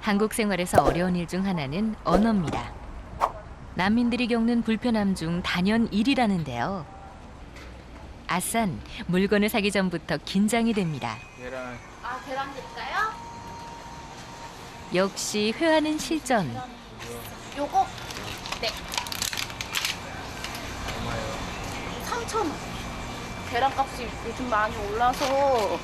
한국 생활에서 어려운 일 중 하나는 언어입니다. 난민들이 겪는 불편함 중 단연 1위라는데요. 아산, 물건을 사기 전부터 긴장이 됩니다. 아, 계란 드릴까요? 역시 회화는 실전. 요거 네. 3,000원. 계란값이 요즘 많이 올라서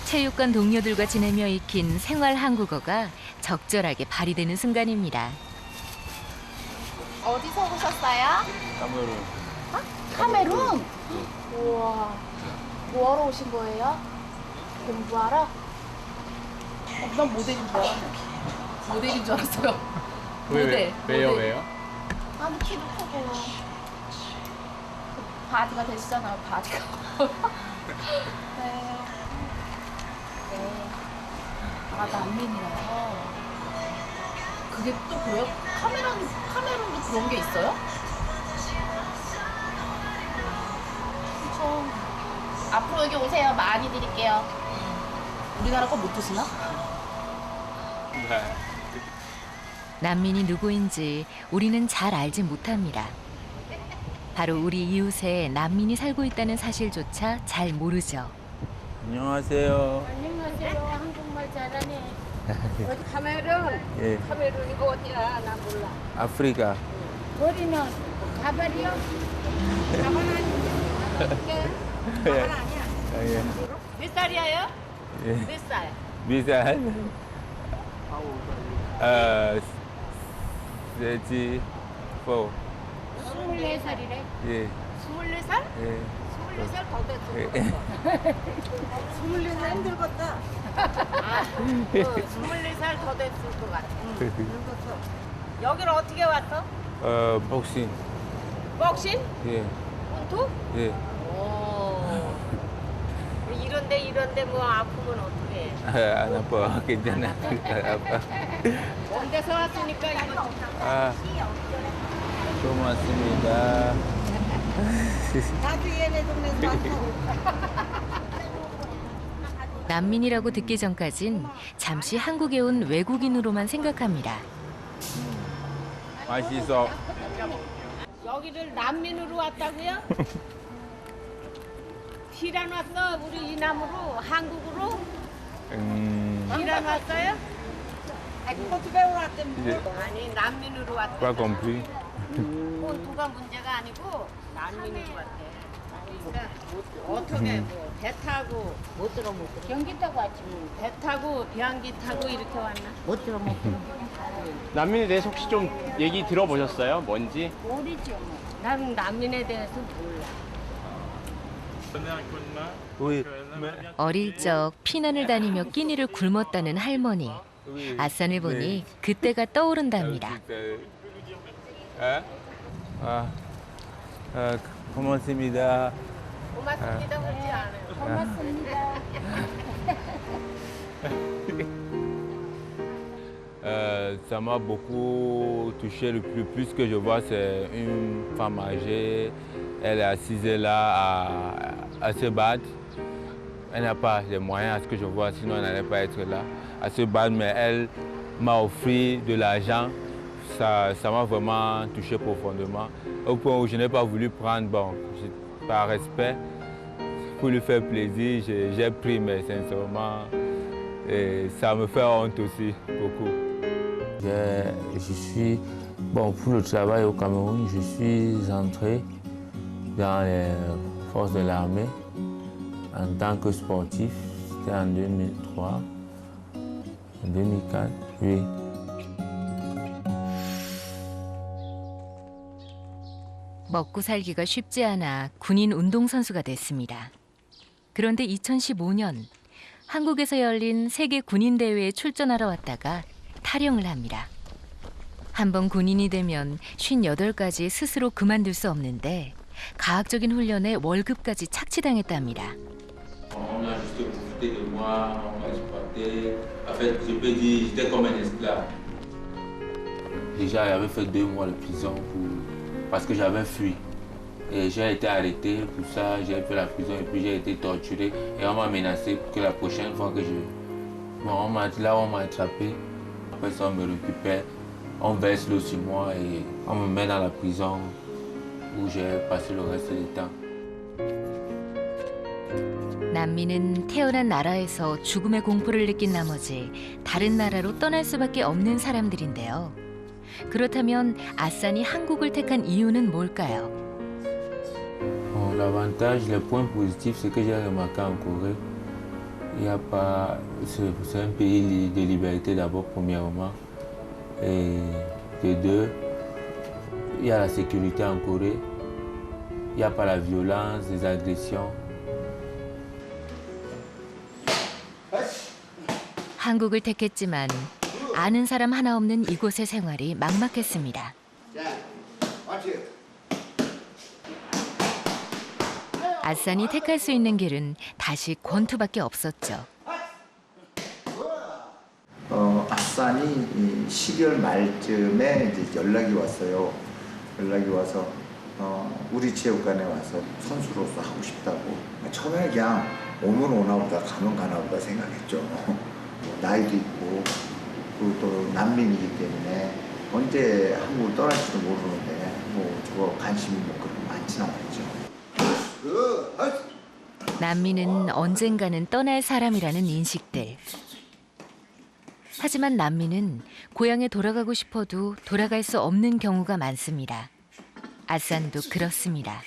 체육관 동료들과 지내며 익힌 생활 한국어가 적절하게 발휘되는 순간입니다. 어디서 오셨어요? 카메룬. 어? 카메룬? 우와. 뭐하러 오신 거예요? 공부하러? 난 모델인 줄 알았네. 모델인 줄 알았어요. 모델. 왜요? 아니 키도 크고 바디가 되시잖아요. 바디가. 네. 네. 아 난민이라요. 그게 또 그래요? 카메론도 그런 게 있어요? 그렇죠. 앞으로 여기 오세요. 많이 드릴게요. 우리나라 거 못 드시나? 네. 난민이 누구인지 우리는 잘 알지 못합니다. 바로 우리 이웃에 난민이 살고 있다는 사실조차 잘 모르죠. 안녕하세요. 안녕하세요. 한국말 잘하네. 어디 카메룬? 예, 카메룬 이거 어디야? 나 몰라. 아프리카. 머리는 가발이요? 가발 아니야? 어떻게? 가발 아니야? 예. 몇 살이에요? 예. 몇 살? 비쌀. 세지. 포. 24살이래. 예. 24살? 예. 24살 더 됐어. 예. 24살 힘들겠다. 아, 24살 더 됐을 것 같아. 늙었어. 여기를 어떻게 왔어? 복싱. 복싱? 예. 본토? 예. 오. 이런데 뭐 아프면 어떡해. 안 아파. 괜찮아. 안 아파. 먼 데서 왔으니까 이거 좀 아. 고맙습니다. 나도 얘네 동네에서 왔어. 난민이라고 듣기 전까진 잠시 한국에 온 외국인으로만 생각합니다. 맛있어. 여기를 난민으로 왔다고요? 피란 왔어? 우리 이남으로 한국으로 피란 왔어요? 포르투갈로 왔대. 아니 난민으로 왔대. Pas compris. 본토가 문제가 아니고 난민으로 왔대. 그러니까 어떻게 뭐 배 타고 못 들어. 경기 타고 왔지. 배 타고 비행기 타고 이렇게 왔나? 못 들어. 난민에 대해서 혹시 좀 얘기 들어보셨어요? 뭔지? 모르죠. 나는 난민에 대해서 몰라. Oui. 어릴 적 피난을 다니며 끼니를 굶었다는 할머니. 아산을 보니 그때가 떠오른답니다. 고맙습니다. 고맙습니다. 그렇지 않아요. 고맙습니다. Ça m'a beaucoup touché. Le plus que je vois, c'est une femme âgée. Elle est assise là à se battre. Elle n'a pas les moyens à ce que je vois, sinon elle n'allait pas être là à se battre. Mais elle m'a offert de l'argent. Ça m'a vraiment touché profondément. Au point où je n'ai pas voulu prendre, bon, par respect, pour lui faire plaisir, j'ai pris, mais sincèrement, ça me fait honte aussi, beaucoup. Je suis, bon, pour le travail au Cameroun, je suis entré dans les forces de l'armée en tant que sportif. C'était en 2003, en 2004, oui. 먹고 살기가 쉽지 않아 군인 운동선수가 됐습니다. 그런데 2015년 한국에서 열린 세계 군인 대회에 출전하러 왔다가 탈영을 합니다. 한번 군인이 되면 58까지 스스로 그만둘 수 없는데 과학적인 훈련에 월급까지 착취당했답니다. On a juste profité de moi, on m'a exploité. En fait, je peux dire, j'étais comme un esclave. Déjà, j'avais fait 2 mois de prison parce que j'avais fui. Et j'ai été arrêté pour ça, j'ai fait la prison et puis j'ai été torturé. Et on m'a menacé que la prochaine fois que Bon, là, on m'a attrapé. Après ça, on me récupère. On verse l'eau sur moi et on me met dans la prison où j'ai passé le reste du temps. 난민은 태어난 나라에서 죽음의 공포를 느낀 나머지 다른 나라로 떠날 수밖에 없는 사람들인데요. 그렇다면 아산이 한국을 택한 이유는 뭘까요? Bon, l'avantage, les points positifs, c'est que j'ai remarqué en Corée, il y a pas, c'est un pays de liberté d'abord, premièrement, et de deux, il y a la sécurité en Corée, il n'y a pas la violence, les agressions. 한국을 택했지만 아는 사람 하나 없는 이곳의 생활이 막막했습니다. 아산이 택할 수 있는 길은 다시 권투밖에 없었죠. 아산이 12월 말쯤에 이제 연락이 왔어요. 연락이 와서 우리 체육관에 와서 선수로서 하고 싶다고. 처음에 그냥 오면 오나 보다 가면 가나 보다 생각했죠. 뭐 나이도 있고 그리고 또 난민이기 때문에 언제 한국을 떠날지도 모르는데 뭐 저거 관심이 뭐 그렇게 많지는 않았죠. 난민은 언젠가는 떠날 사람이라는 인식들. 하지만 난민은 고향에 돌아가고 싶어도 돌아갈 수 없는 경우가 많습니다. 아산도 그렇습니다.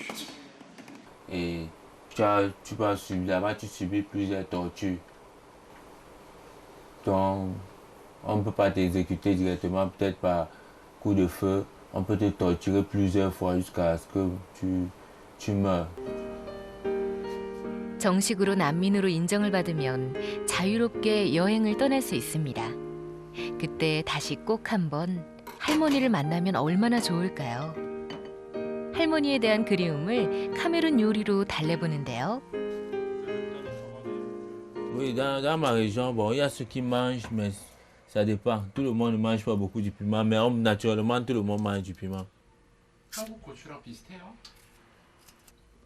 Et tu vas subir, là-bas tu subis plusieurs tortures. Donc, on ne peut pas t'exécuter directement, peut-être par coup de feu. On peut te torturer plusieurs fois jusqu'à ce que tu meurs. 정식으로 난민으로 인정을 받으면 자유롭게 여행을 떠날 수 있습니다. 그때 다시 꼭 한번 할머니를 만나면 얼마나 좋을까요? 할머니에 대한 그리움을 카메룬 요리로 달래보는데요. Oui, dans ma région, bon, il y a ceux qui mangent, mais ça dépend. Tout le monde ne mange pas beaucoup du piment, mais naturellement, tout le monde mange du piment. 한국 고추랑 비슷해요?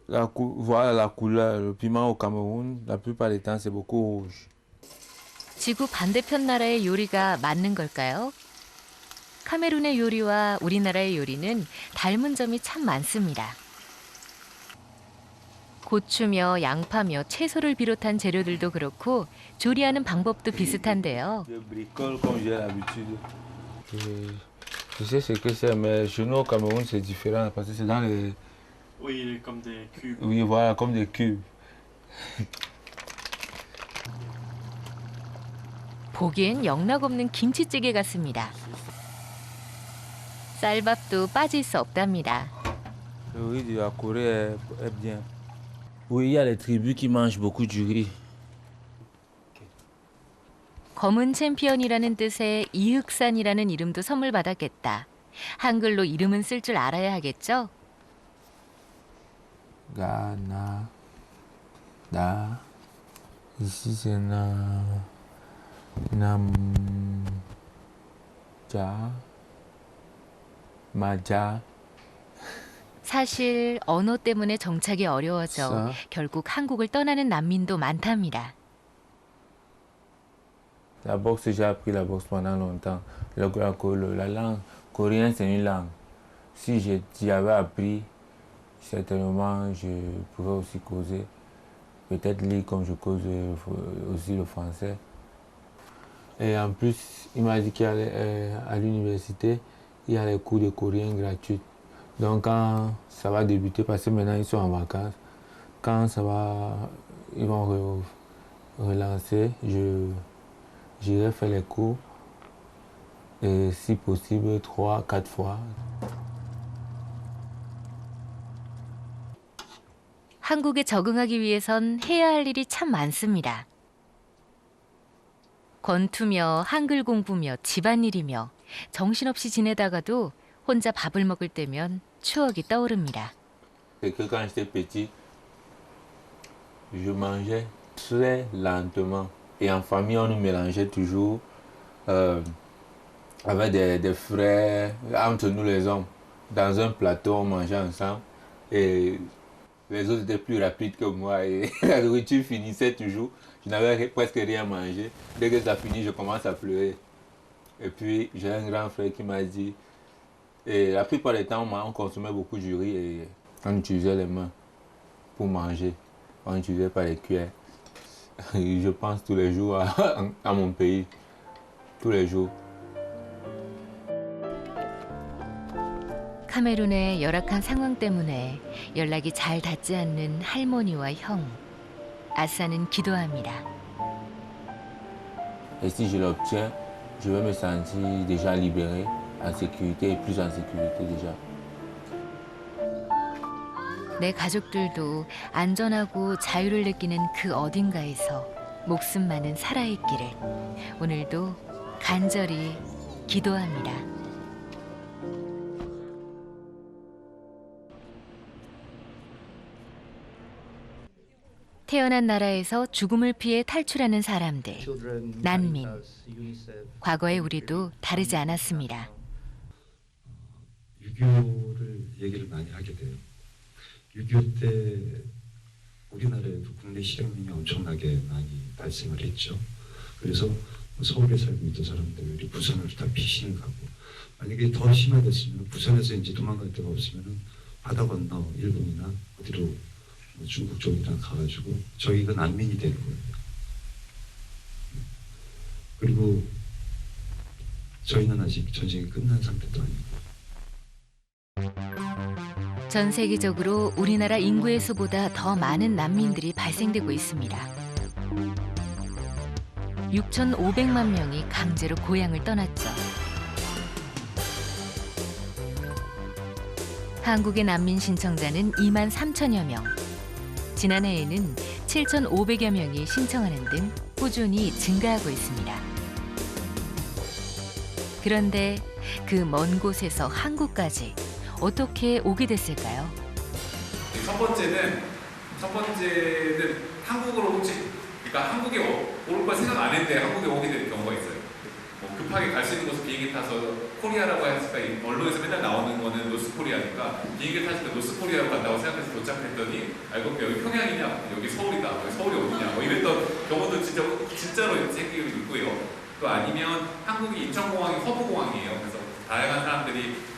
Voilà la couleur. Le piment au Cameroun, la plupart des temps, c'est beaucoup rouge. 지구 반대편 나라의 요리가 맞는 걸까요? 카메룬의 요리와 우리나라의 요리는 닮은 점이 참 많습니다. 고추며 양파며 채소를 비롯한 재료들도 그렇고 조리하는 방법도 비슷한데요. Je bricole comme j'ai l'habitude. Je sais ce que c'est, mais chez nous au Cameroun, c'est différent parce que c'est dans les... Oui, comme des cubes. Oui, voilà, comme des cubes. 보기엔 영락없는 김치찌개 같습니다. 쌀밥도 빠질 수 없답니다. Le riz de la Corée est bien. Oui, il y a les tribus qui mangent beaucoup du riz. 검은 챔피언이라는 뜻의 이흑산이라는 이름도 선물 받았겠다. 한글로 이름은 쓸 줄 알아야 하겠죠? Ga, na, da. Ici c'est na, nam, ja, maja. 사실 언어 때문에 정착이 어려워져 싸. 결국 한국을 떠나는 난민도 많답니다. La boxe, j'ai appris la boxe pendant longtemps. La langue coréenne, c'est une langue. Si j'y avais appris, certainement, je pourrais aussi causer. Peut-être lire comme je cause aussi le français. Et en plus, il m'a dit qu'à l'université, il y a les cours de coréen gratuits. Donc quand ça va débuter, parce que maintenant ils sont en vacances, quand ça va, ils vont relancer, j'irai faire les cours, et si possible 3, 4 fois. 한국에 적응하기 위해선 해야 할 일이 참 많습니다. 권투며 한글 공부며 집안일이며 정신없이 지내다가도 혼자 밥을 먹을 때면 추억이 떠오릅니다. C'est que quand j'étais petit, je mangeais très lentement. Et en famille, on nous mélangeait toujours avec des frères, entre nous les hommes. Dans un plateau, on mangeait ensemble. Et les autres étaient plus rapides que moi. Et la nourriture finissait toujours. Je n'avais presque rien mangé. Dès que ça finit, je commence à pleurer. Et puis, j'ai un grand frère qui m'a dit, et la plupart du temps, on consommait beaucoup du riz et on utilisait les mains pour manger. On n'utilisait pas les cuillères. Je pense tous les jours à mon pays. Tous les jours. 카메룬의 열악한 상황 때문에 연락이 잘 닿지 않는 할머니와 형. 아싸는 기도합니다. Et si je l'obtiens, je vais me sentir déjà libéré, en sécurité et plus en sécurité déjà. 내 가족들도 안전하고 자유를 느끼는 그 어딘가에서 목숨만은 살아있기를 오늘도 간절히 기도합니다. 태어난 나라에서 죽음을 피해 탈출하는 사람들, 난민. 과거의 우리도 다르지 않았습니다. 6.25를 얘기를 많이 하게 돼요. 6.25 때 우리나라에도 국내 실향민이 엄청나게 많이 발생을 했죠. 그래서 서울에 살고 있던 사람들이 부산으로 다 피신을 가고, 만약에 더 심화됐으면 부산에서 이제 도망갈 데가 없으면 바다 건너 일본이나 어디로 중국 쪽이나 가가지고 저희가 난민이 되는 거예요. 그리고 저희는 아직 전쟁이 끝난 상태도 아니고. 전 세계적으로 우리나라 인구의 수보다 더 많은 난민들이 발생되고 있습니다. 6,500만 명이 강제로 고향을 떠났죠. 한국의 난민 신청자는 2만 3천여 명. 지난해에는 7,500여 명이 신청하는 등 꾸준히 증가하고 있습니다. 그런데 그 먼 곳에서 한국까지 어떻게 오게 됐을까요? 첫 번째는 한국으로 그러니까 한국에 올 걸 생각 안 했는데 한국에 오게 되는 경우가 있어요. 뭐 급하게 갈 수 있는 곳을 비행기 타서 코리아라고 하니까 언론에서 맨날 나오는 거는 노스코리아니까 비행기 타실 때 노스코리아로 간다고 생각해서 도착했더니 알고 보니 여기 평양이냐, 여기 서울이다, 여기 서울이 어디냐, 뭐 이랬던 경우도 진짜로 생기고 있고요. 또 아니면 한국이 인천공항이 허브공항이에요. 그래서 다양한 사람들이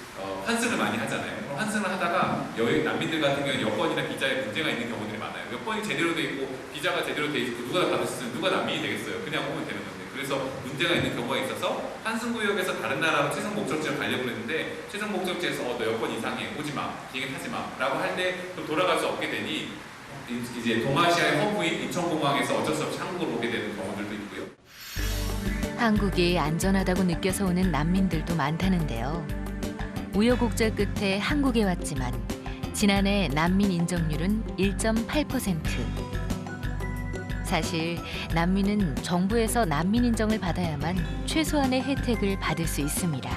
환승을 많이 하잖아요. 그럼 환승을 하다가 난민들 같은 경우는 여권이나 비자에 문제가 있는 경우들이 많아요. 여권이 제대로 돼 있고 비자가 제대로 돼 있고 누가 받을 수 있으면 누가 난민이 되겠어요. 그냥 오면 되는 건데. 그래서 문제가 있는 경우가 있어서 환승구역에서 다른 나라로 최종 목적지를 가려고 했는데 최종 목적지에서 너 여권 이상해, 오지 마, 비행기 타지 마 라고 할 때 돌아갈 수 없게 되니 이제 동아시아의 허브인 인천공항에서 어쩔 수 없이 한국으로 오게 되는 경우들도 있고요. 한국이 안전하다고 느껴서 오는 난민들도 많다는데요. 우여곡절 끝에 한국에 왔지만 지난해 난민 인정률은 1.8%. 사실 난민은 정부에서 난민 인정을 받아야만 최소한의 혜택을 받을 수 있습니다.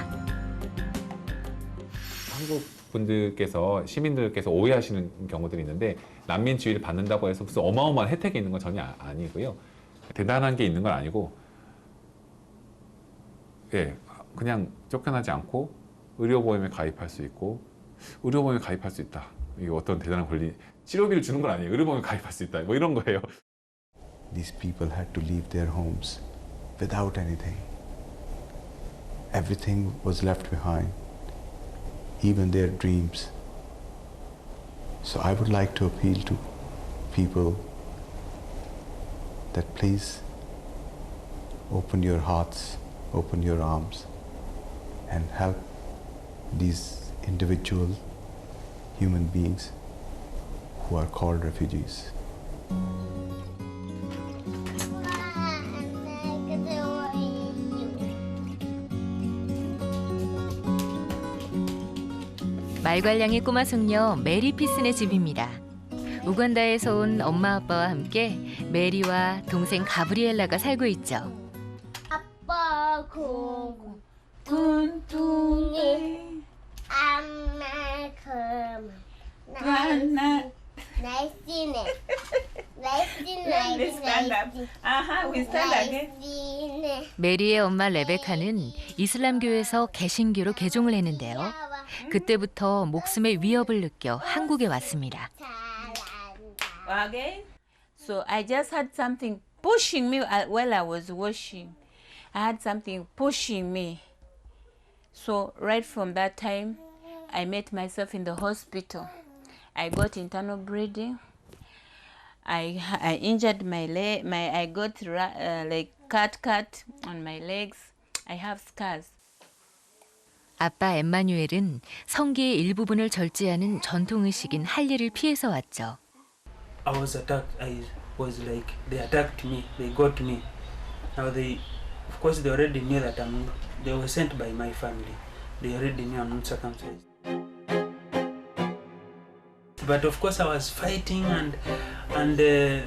한국 분들께서 시민들께서 오해하시는 경우들이 있는데 난민 지위를 받는다고 해서 무슨 어마어마한 혜택이 있는 건 전혀 아니고요. 대단한 게 있는 건 아니고 그냥 쫓겨나지 않고 의료보험에 가입할 수 있고 의료보험에 가입할 수 있다. 이게 어떤 대단한 권리, 치료비를 주는 건 아니에요. 의료보험에 가입할 수 있다. 뭐 이런 거예요. These people had to leave their homes without anything. Everything was left behind, even their dreams. So I would like to appeal to people that please open your hearts, open your arms, and help these individual human beings who are called refugees. 말괄량의 꼬마 숙녀 메리 피슨의 집입니다. 우간다에서 온 엄마 아빠와 함께 메리와 동생 가브리엘라가 살고 있죠. 아빠 guntungi amma kum 날씬해 메리의 엄마 레베카는 이슬람교에서 개신교로 개종을 했는데요. 그때부터 목숨의 위협을 느껴 한국에 왔습니다. Okay, so I just had something pushing me while I was washing. I had something pushing me. So right from that time, I met myself in the hospital. I got internal bleeding. I injured my leg. I got like cut on my legs. I have scars. 아빠 엠마뉴엘은 성기의 일부분을 절제하는 전통의식인 할례를 피해서 왔죠. I was attacked. I was like, they attacked me. They got me. Now of course, they already knew that they were sent by my family. They already knew I'm not circumcised. But of course, I was fighting and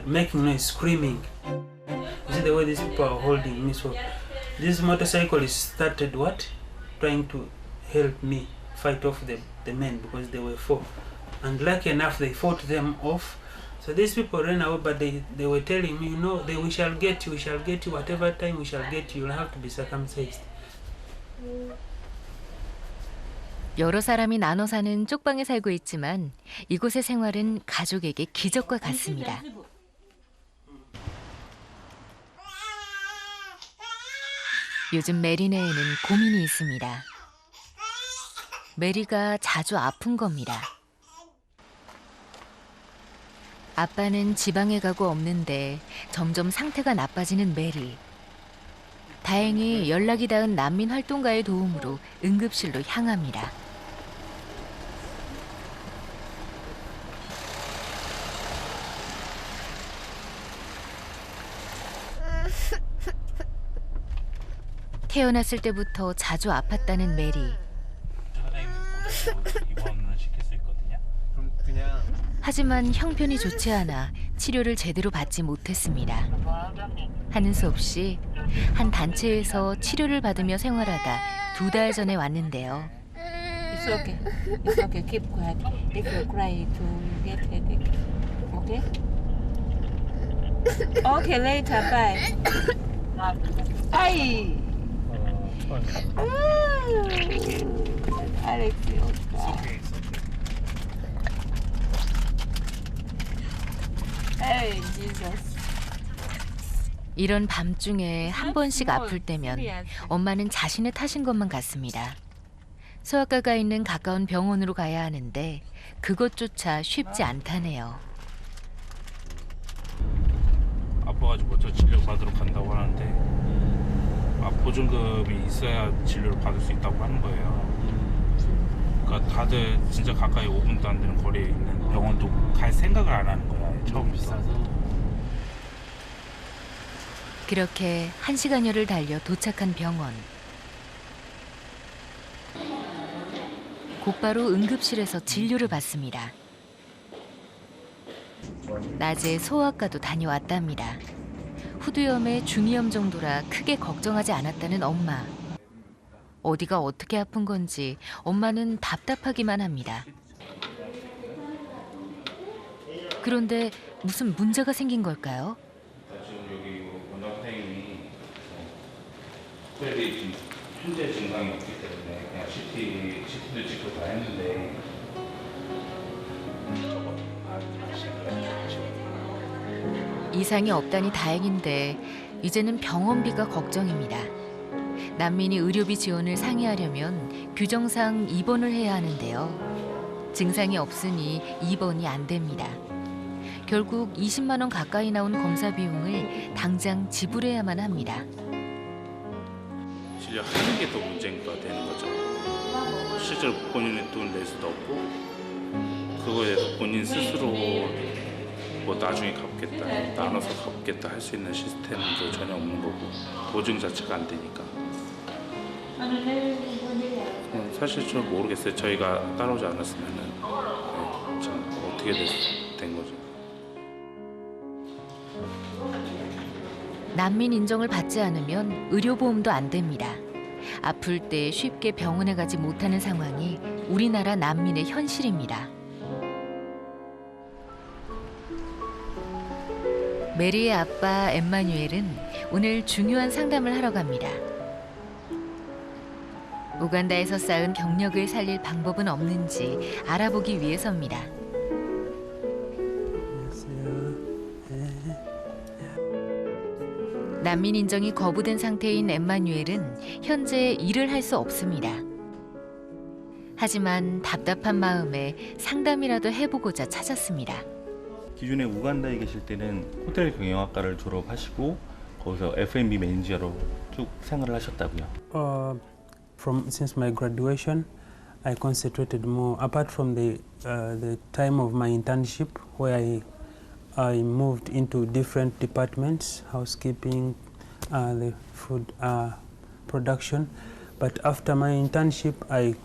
making noise, screaming. You see the way these people are holding me. So this motorcyclist started trying to help me fight off the men because they were 4. And lucky enough, they fought them off. So these people ran away, but they were telling me, we shall get you, whatever time we shall get you, you'll have to be circumcised. 여러 사람이 나눠 사는 쪽방에 살고 있지만 이곳의 생활은 가족에게 기적과 같습니다. 요즘 메리네에는 고민이 있습니다. 메리가 자주 아픈 겁니다. 아빠는 지방에 가고 없는데 점점 상태가 나빠지는 메리. 다행히 연락이 닿은 난민 활동가의 도움으로 응급실로 향합니다. 태어났을 때부터 자주 아팠다는 메리. 하지만 형편이 좋지 않아 치료를 제대로 받지 못했습니다. 하는 수 없이 한 단체에서 치료를 받으며 생활하다 2달 전에 왔는데요. It's okay. It's okay. Keep quiet. If you cry, to get headache. Okay? Okay, later. Bye. Ay. Alex, okay. Hey, Jesus. 이런 밤중에 한 번씩 아플 때면 엄마는 자신의 탓인 것만 같습니다. 소아과가 있는 가까운 병원으로 가야 하는데 그것조차 쉽지 않다네요. 아파가지고 먼저 진료 받으러 간다고 하는데 보증금이 있어야 진료를 받을 수 있다고 하는 거예요. 그러니까 다들 진짜 가까이 5분도 안 되는 거리에 있는 병원도 갈 생각을 안 하는 거야. 처음 비싸서. 그렇게 1시간여를 달려 도착한 병원. 곧바로 응급실에서 진료를 받습니다. 낮에 소아과도 다녀왔답니다. 후두염의 중이염 정도라 크게 걱정하지 않았다는 엄마. 어디가 어떻게 아픈 건지 엄마는 답답하기만 합니다. 그런데 무슨 문제가 생긴 걸까요? 지금 여기 원장 선생님이 특별히 지금 현재 증상이 없기 때문에 그냥 CT도 찍고 다 했는데 이상이 없다니 다행인데 이제는 병원비가 걱정입니다. 난민이 의료비 지원을 상의하려면 규정상 입원을 해야 하는데요. 증상이 없으니 입원이 안 됩니다. 결국 20만 원 가까이 나온 검사 비용을 당장 지불해야만 합니다. 진료하는 게 더 문제가 되는 거죠. 실제로 본인의 돈을 낼 수도 없고 그거에 대해서 본인 스스로 뭐 나중에 갚겠다, 나눠서 갚겠다 할 수 있는 시스템도 전혀 없는 거고 보증 자체가 안 되니까 사실 좀 모르겠어요. 저희가 따라오지 않았으면은 참 어떻게 된 거죠. 난민 인정을 받지 않으면 의료보험도 안 됩니다. 아플 때 쉽게 병원에 가지 못하는 상황이 우리나라 난민의 현실입니다. 메리의 아빠 엠마뉴엘은 오늘 중요한 상담을 하러 갑니다. 우간다에서 쌓은 경력을 살릴 방법은 없는지 알아보기 위해서입니다. 난민 인정이 거부된 상태인 엠마뉴엘은 현재 일을 할 수 없습니다. 하지만 답답한 마음에 상담이라도 해보고자 찾았습니다. 기존에 우간다에 계실 때는 호텔 경영학과를 졸업하시고 거기서 F&B 매니저로 쭉 생활을 하셨다고요. Since my graduation, I concentrated more. Apart from the time of my internship, where I moved into different departments, housekeeping, the food production. But after my internship, I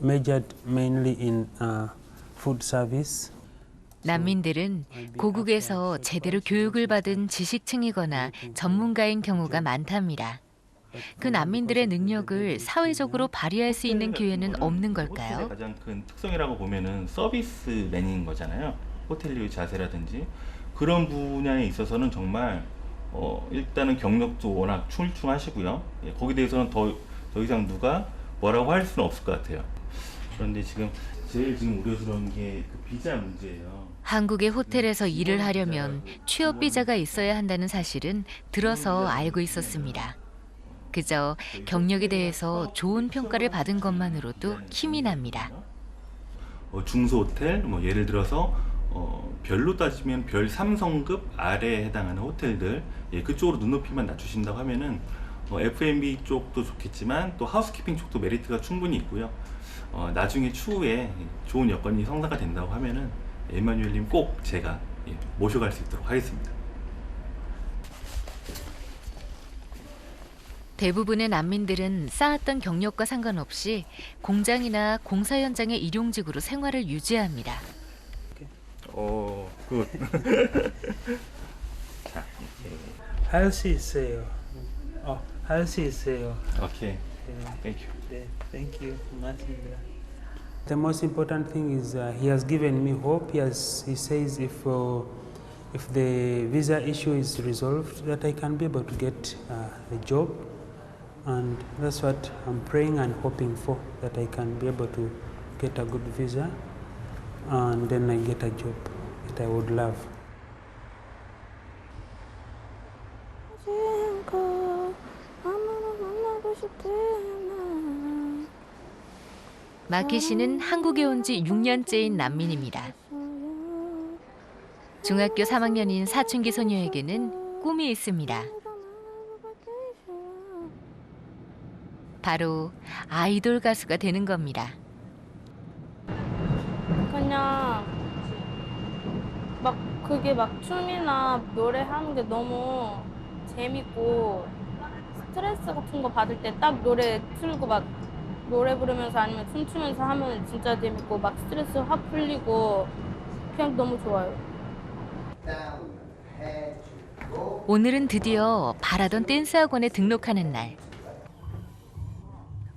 majored mainly in food service. 난민들은 고국에서 제대로 교육을 받은 지식층이거나 전문가인 경우가 많답니다. 그 난민들의 능력을 사회적으로 발휘할 수 있는 기회는 없는 걸까요? 호텔의 가장 큰 특성이라고 보면은 서비스맨인 거잖아요. 호텔리의 자세라든지 그런 분야에 있어서는 정말 일단은 경력도 워낙 출중하시고요. 거기에 대해서는 더 이상 누가 뭐라고 할 수는 없을 것 같아요. 그런데 제일 우려스러운 게 그 비자 문제예요. 한국의 호텔에서 일을 하려면 취업 비자가 있어야 한다는 사실은 들어서 알고 있었습니다. 그저 경력에 대해서 좋은 평가를 받은 것만으로도 힘이 납니다. 중소 호텔, 예를 들어서 별로 따지면 별 3성급 아래에 해당하는 호텔들, 그쪽으로 눈높이만 낮추신다고 하면은 F&B 쪽도 좋겠지만 또 하우스키핑 쪽도 메리트가 충분히 있고요. 나중에 추후에 좋은 여건이 성사가 된다고 하면은 엠마뉴엘님 꼭 제가 모셔갈 수 있도록 하겠습니다. 대부분의 난민들은 쌓았던 경력과 상관없이 공장이나 공사 현장의 일용직으로 생활을 유지합니다. 굿. 자, 할 수 있어요. 할 수 있어요. 오케이. Thank you. 네, thank you. 고맙습니다. The most important thing is he has given me hope. He says if the visa issue is resolved, that I can be able to get a job, and that's what I'm praying and hoping for. That I can be able to get a good visa, and then I get a job that I would love. 마키 씨는 한국에 온 지 6년째인 난민입니다. 중학교 3학년인 사춘기 소녀에게는 꿈이 있습니다. 바로 아이돌 가수가 되는 겁니다. 그냥 그게 춤이나 노래하는 게 너무 재밌고 스트레스 같은 거 받을 때 딱 노래 틀고 노래 부르면서 아니면 춤추면서 하면 진짜 재밌고 스트레스 확 풀리고 그냥 너무 좋아요. 오늘은 드디어 바라던 댄스 학원에 등록하는 날.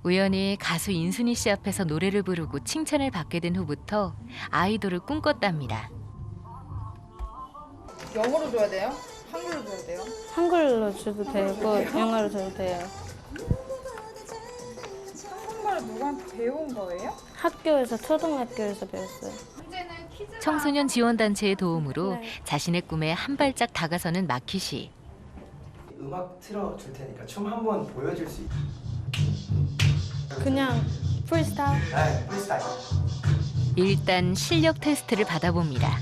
우연히 가수 인순이 씨 앞에서 노래를 부르고 칭찬을 받게 된 후부터 아이돌을 꿈꿨답니다. 영어로 줘야 돼요? 한글로 줘야 돼요? 한글로 줘도 되고 영어로 줘도 돼요. 한국말을 누구한테 배운 거예요? 초등학교에서 배웠어요. 청소년 지원단체의 도움으로 자신의 꿈에 한 발짝 다가서는 마키 씨. 음악 틀어줄 테니까 춤 한번 보여줄 수 있어요? 그냥 프리스타일? 네, 프리스타일. 일단 실력 테스트를 받아봅니다.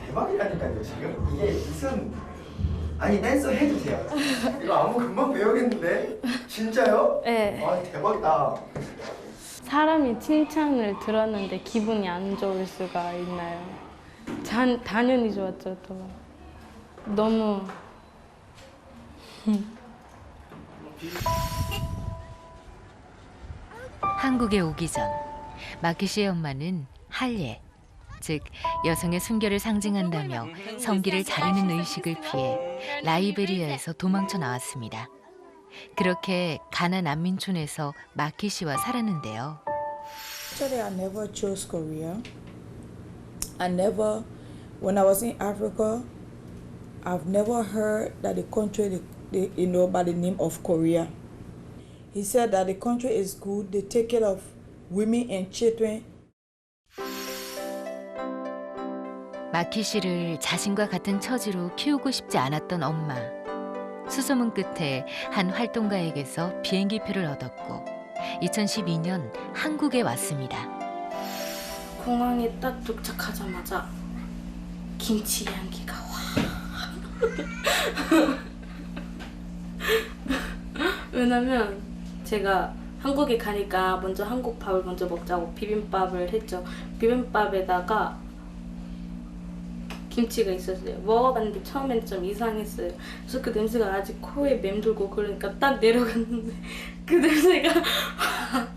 대박이라니까요 지금 이게 무슨 아니 댄서 해도 돼요. 이거 안무 금방 배우겠는데 진짜요? 네. 아 대박이다. 사람이 칭찬을 들었는데 기분이 안 좋을 수가 있나요? 당연히 좋았죠. 또 너무 한국에 오기 전 마키 씨의 엄마는 할례, 즉 여성의 순결을 상징한다며 성기를 자르는 의식을 피해 라이베리아에서 도망쳐 나왔습니다. 그렇게 가나 난민촌에서 마키 씨와 살았는데요. Actually, I never chose Korea. When I was in Africa, I've never heard that the by the name of Korea. He said that the country is good. They take care of women and children. 마키 씨를 자신과 같은 처지로 키우고 싶지 않았던 엄마. 수소문 끝에 한 활동가에게서 비행기표를 얻었고 2012년 한국에 왔습니다. 공항에 딱 도착하자마자 김치 향기가 와. 왜냐면 제가 한국에 가니까 먼저 한국 밥을 먼저 먹자고 비빔밥을 했죠. 비빔밥에다가 김치가 있었어요. 먹어봤는데 처음엔 좀 이상했어요. 그래서 그 냄새가 아직 코에 맴돌고 그러니까 딱 내려갔는데 그 냄새가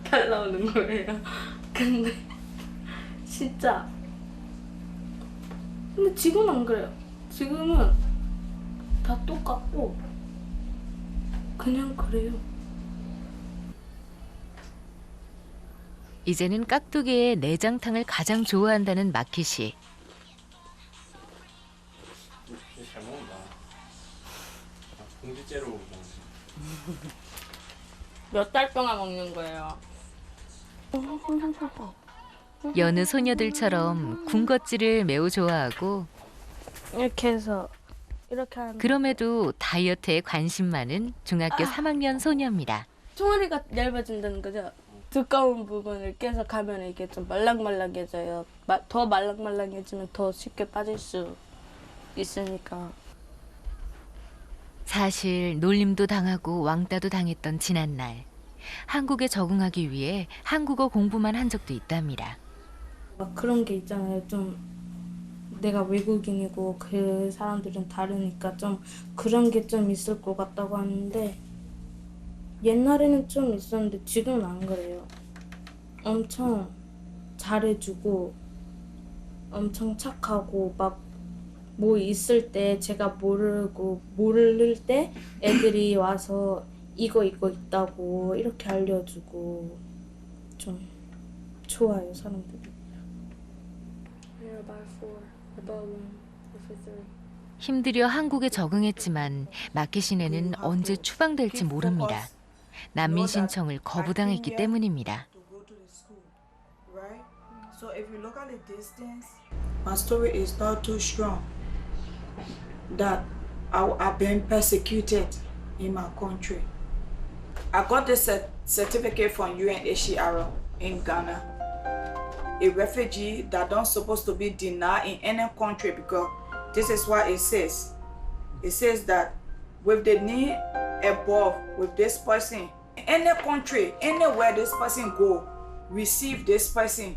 잘 나오는 거예요. 근데 진짜 근데 지금은 안 그래요. 지금은 다 똑같고 그냥 그래요. 이제는 깍두기의 내장탕을 가장 좋아한다는 마키 씨. 잘 먹는다. 공기째로 몇 달 동안 먹는 거예요. 여느 소녀들처럼 군것질을 매우 좋아하고 이렇게 해서 이렇게 하는 그럼에도 다이어트에 관심 많은 중학교 3학년 소녀입니다. 총알이가 얇아진다는 거죠. 두꺼운 부분을 깨서 가면 이게 좀 말랑말랑해져요. 더 말랑말랑해지면 더 쉽게 빠질 수 있으니까. 사실 놀림도 당하고 왕따도 당했던 지난날. 한국에 적응하기 위해 한국어 공부만 한 적도 있답니다. 막 그런 게 있잖아요. 좀 내가 외국인이고 그 사람들은 다르니까 좀 그런 게 좀 있을 것 같다고 하는데 옛날에는 좀 있었는데 지금은 안 그래요. 엄청 잘해주고 엄청 착하고 막 뭐 있을 때 제가 모를 때 애들이 와서 이거 있다고 이렇게 알려주고 좀 좋아요 사람들이. 힘들여 한국에 적응했지만 마키 씨네는 언제 추방될지 모릅니다. 난민 신청을 거부당했기 때문입니다. So if you look at the distance, my story is not too strong. That I've been persecuted in my country. I got this certificate from UNHCR in Ghana. A refugee that don't supposed to be denied in any country because this is what it says. It says that with the need above with this person, any country, anywhere this person go, receive this person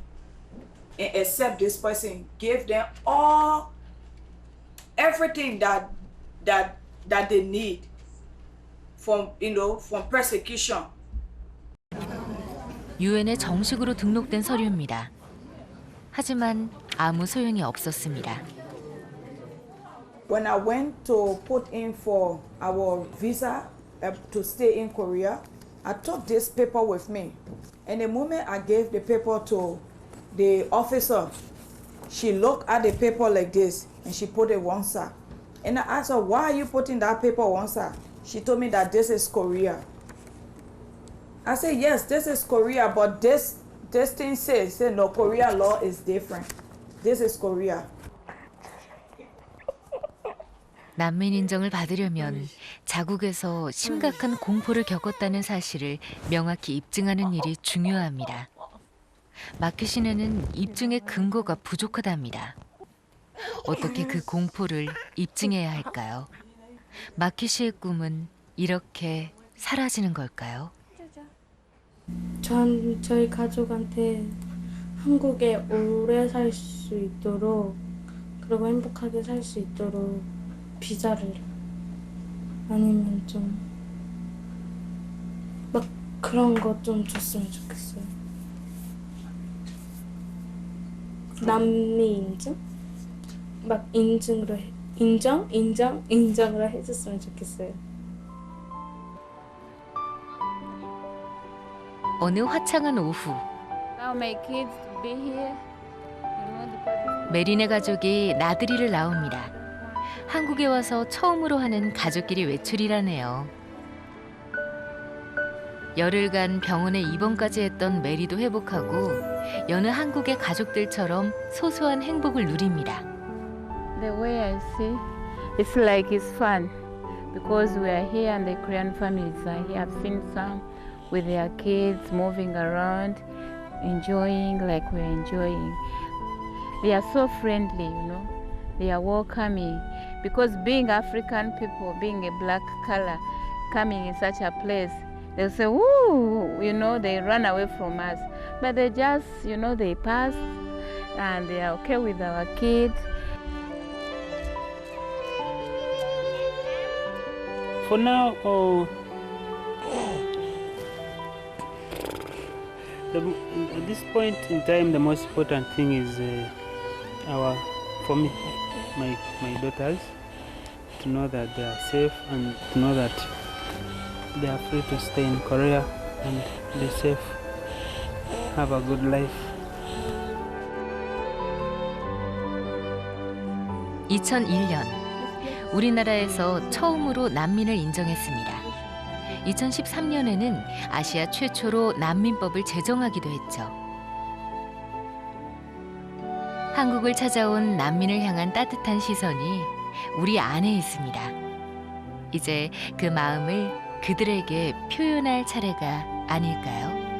and accept this person, give them all everything that they need from from persecution. 유엔에 정식으로 등록된 서류입니다. 하지만 아무 소용이 없었습니다. When I went to put in for our visa to stay in Korea, I took this paper with me. And the moment I gave the paper to the officer, she looked at the paper like this and she put it one side. And I asked her, why are you putting that paper one side? She told me that this is Korea. I said, yes, this is Korea, but this thing says, no, Korea law is different. This is Korea. 난민 인정을 받으려면 자국에서 심각한 공포를 겪었다는 사실을 명확히 입증하는 일이 중요합니다. 마키 씨네는 입증의 근거가 부족하답니다. 어떻게 그 공포를 입증해야 할까요? 마키 씨의 꿈은 이렇게 사라지는 걸까요? 저희 가족한테 한국에 오래 살 수 있도록 그리고 행복하게 살 수 있도록 비자를 아니면 좀 막 그런 거 좀 줬으면 좋겠어요. 남미 인증? 막 인증으로 인정으로 해줬으면 좋겠어요. 어느 화창한 오후 메린의 가족이 나들이를 나옵니다. 한국에 와서 처음으로 하는 가족끼리 외출이라네요. 열흘간 병원에 입원까지 했던 메리도 회복하고 여느 한국의 가족들처럼 소소한 행복을 누립니다. The way I see, it's like it's fun because we are here and the Korean families are here. I've seen some with their kids moving around, enjoying like we're enjoying. They are so friendly, you know. They are welcoming because being African people, being a black color, coming in such a place, they'll say, "Woo!" You know, they run away from us, but they just, you know, they pass and they are okay with our kids. For now, at this point in time, the most important thing is for me, my daughters, to know that they are safe and to know that they are free to stay in Korea and be safe, have a good life. 2001년 우리나라에서 처음으로 난민을 인정했습니다. 2013년에는 아시아 최초로 난민법을 제정하기도 했죠. 한국을 찾아온 난민을 향한 따뜻한 시선이 우리 안에 있습니다. 이제 그 마음을 그들에게 표현할 차례가 아닐까요?